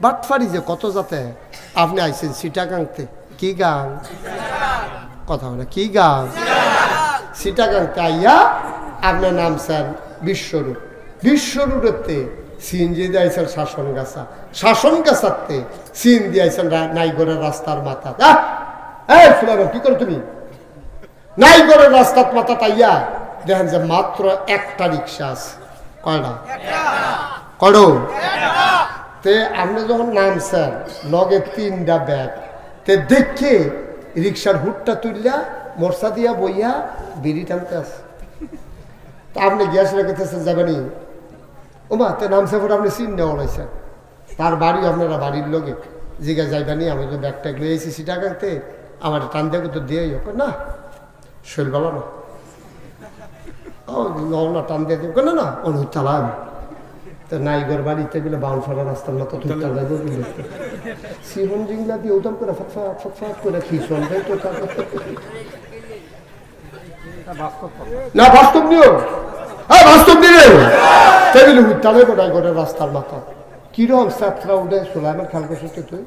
বাটফারি যে কত যাতে। আপনি আইছেন চিটাগাংতে, কি গাং কথা বলে, কি গাং চিটাগাংতে আইয়া আপনার নামছেন বিশ্বরূপ। বিশ্বরূপেতে সিন যে দিয়েছেন শাসন গাছা, শাসন গাছাতে সিন দিয়েছেন নাইগড়ের রাস্তার মাথা। কি করো তুমি নাইগড়ের রাস্তার মাথা তাইয়া দেখেন যে মাত্র একটা রিক্সা আছে। কয়টা করো তে আপনি যখন নামছেন লগে 3টা ব্যাগ তে দেখে রিক্সার হুটটা তুললা মোরসা দিয়া বইয়া বিড়ি টানতে আছে। তা আপনি গ্যাস রেখেছেন যাবেনি ওমা তে নামছে পরে আপনি চিন নেওয়া লাইছেন তার বাড়ি আপনারা বাড়ির লোকে জিগা যাইবানি আমি তো ব্যাগটা লয়ে এসেছি চিটাগাংতে আমার টান দিয়ে তো দিয়ে না শৈল বলো না না টান দিয়ে দিব না না অনু চালাম তো নাইগর বাড়িতে গেলে বাউনফাড়া রাস্তার মতো তুলতে যাবো সিহন জিংলা দিয়ে উদম করে ফটফাট ফটফাট করে খিসন না বাস্তব নিও, হ্যাঁ বাস্তব নিও টেবিল হুইতালে গোটাই করে রাস্তার মাথা কিরম যাত্রা উঠে সোলাইমান খেয়াল করছিস তুই?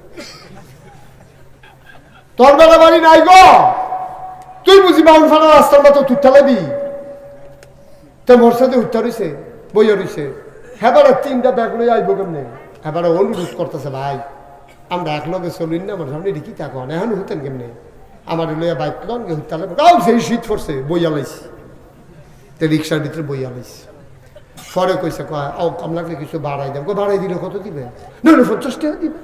তোর বেলা বাড়ি নাই গো, তুই বুঝি বাউনফাড়া রাস্তার মতো তুলতে তো মোর সাথে উঠতে রয়েছে বইয়া রয়েছে। হেবারে 3টা ব্যাগ লই আইব কেমনে? হেবারে অনুরোধ করতেছে ভাই আমরা এক লগে চলিন না আমার সামনে ঢিকি থাকো এখন হতেন কেমনে আমার লইয়া বাইক লন হুতালে সেই শীত পড়ছে বইয়া লাইছি তো রিক্সার ভিতরে বইয়া লাইছি। পরে কইছে কয় আপনাকে কিছু বাড়াই দেব, বাড়াই দিলে কত দিবে? না 50 টাকা দিবে।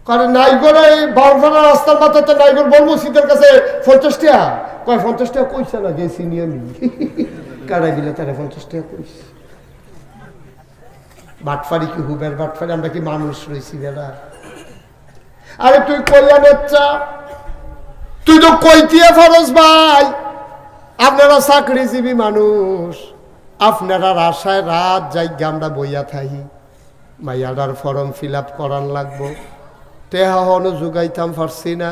কারণ নাইগড়ে বাউনফাড়া রাস্তার মাথাতে নাইগড় বলবো শীতের কাছে 50 টাকা কয় 50 টাকা কইছে না গেছি নিয়ে আমি কারাই দিলে তারা 50 টাকা কইছে। বাটফারি কি হুবের বাটফারি, আমরা কি মানুষ রয়েছি বেলা? আরে তুই কইয়া নেচ্ছা তুই তো কইতিয়া ফরজ ভাই, আপনারা চাকরিজীবী মানুষ, আপনারা আশায় রাত যাইগে আমরা বইয়া থাকি মাইয়াডার ফর্ম ফিল আপ করান লাগবো টেহা হনও যোগাইতাম পারছি না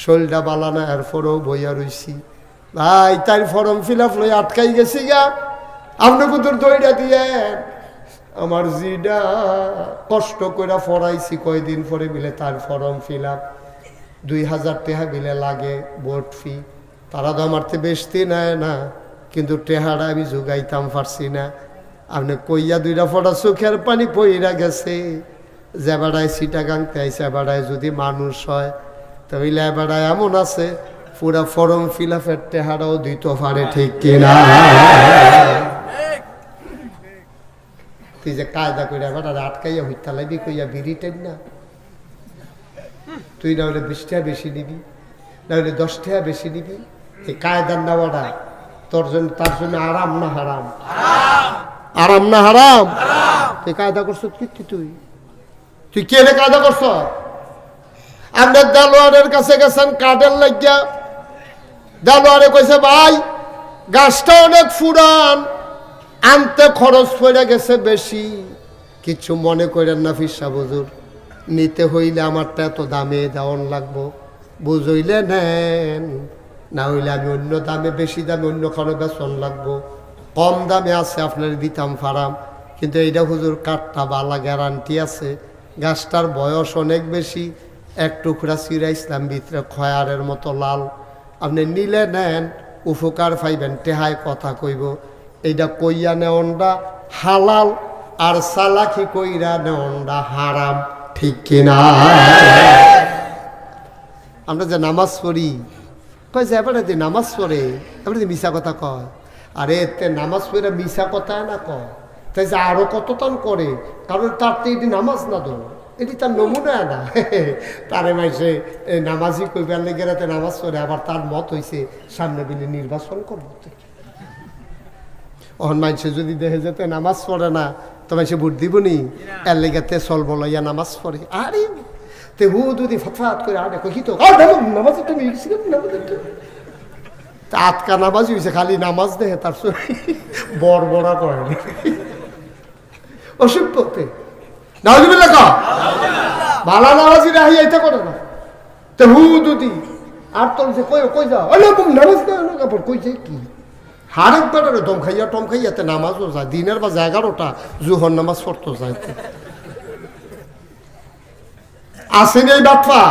শৈলটা বালানা এরপরেও বইয়া রইছি ভাই তাই ফর্ম ফিল আপ লই আটকাই গেছি গা আপনি কুতুর দইটা দিয়ে আমার জিডা কষ্ট করে পড়াইছি কয়দিন পরে মিলে তার ফর্ম ফিল আপ 2000 টাকা মিলে লাগে বোর্ড ফি, তারা তো আমার তো বেশি নেয় না কিন্তু টেহারা আমি যোগাইতাম পারছি না। আপনি কইয়া 2টা ফোঁটা চোখের পানি পইরা গেছে যে বেড়ায় চিটাগাংতে আইসে বেড়ায় যদি মানুষ হয় তাহলে বেড়ায় এমন আছে পুরা ফর্ম ফিল আপের টেহারাও দিতে পারে, ঠিক কিনা? তুই যে কায়দা করে বেড়ারে আটকাইয়া হইতা লাগবি কইয়া বিড়ি টেন না, তুই না হলে 20 টাকা বেশি নিবি না হলে 10 টাকা বেশি নিবি। এই কায়দার নেওয়াটা তোর জন্য তার জন্য আরাম না হারাম? আরাম না হারাম? তুই কায়দা করছ কি? তুই কে রে কায়দা করছ? আমাদের দেলোয়ারের কাছে গেছেন কাঠের লাগিয়া, দেলোয়ারে কইছে ভাই গাছটা অনেক ফুরান আনতে খরচ পড়ে গেছে বেশি, কিছু মনে করেন না ফিরসা বুজুর, নিতে হইলে আমারটা এত দামে দেওয়ান লাগবো, বুঝইলে নেন না হইলে আমি অন্য দামে বেশি দামে অন্য কারো বেতন লাগবো, কম দামে আছে আপনার দিতাম ফারাম কিন্তু এইটা হুজুর কাঠটা বালা গ্যারান্টি আছে, গাছটার বয়স অনেক বেশি, এক টুকরা চিরা ইসলাম ভিতরে খয়ারের মতো লাল, আপনি নিলে নেন উপকার পাইবেন টেহায় কথা কইব, এইটা কইয়া নেওয়ানটা হালাল আর সালাকি কইরা নেওয়ানটা হারাম, ঠিক কিনা? আমরা যে নামাজ পড়ি কয় যে এবারে যে নামাজ পড়ে এবারে মিশা কথা কয়, আরে তে নামাজ পড়ে মিশা কথা না কয় তাই যে আরো কতক্ষণ করে, কারণ তার তো এটি নামাজ না দো এটি তার নমুনা না তারে মাইসে নামাজই কইবার লেগে রাতে নামাজ পড়ে আবার তার মত হইছে সামনে বিলে নির্বাচন করবো। অহন মাইসে যদি দেখে যেতে নামাজ পড়ে না তো মাইসে ভোট দিব নি, এর লেগেতে চলবো লইয়া নামাজ পড়ে, আরে তে হু যদি ফটফাট করে আরে কই তো নামাজ একটা আটকা নামাজ হয়েছে খালি নামাজ দেখে তার বড় বড় করে অসুখতে নাউজুবিল্লাহ কা ভালো নামাজি রাহি আইতে করে না তে হু যদি আর তোর যে কই কই যা আরে নামাজ না কাপড় কই যে কি হারেক বেটারে দম খাইয়াতে নামাজও যায় দিনের বা 11টা জুহর নামাজ পড়তো যাইতে আসেনি এই বাটফা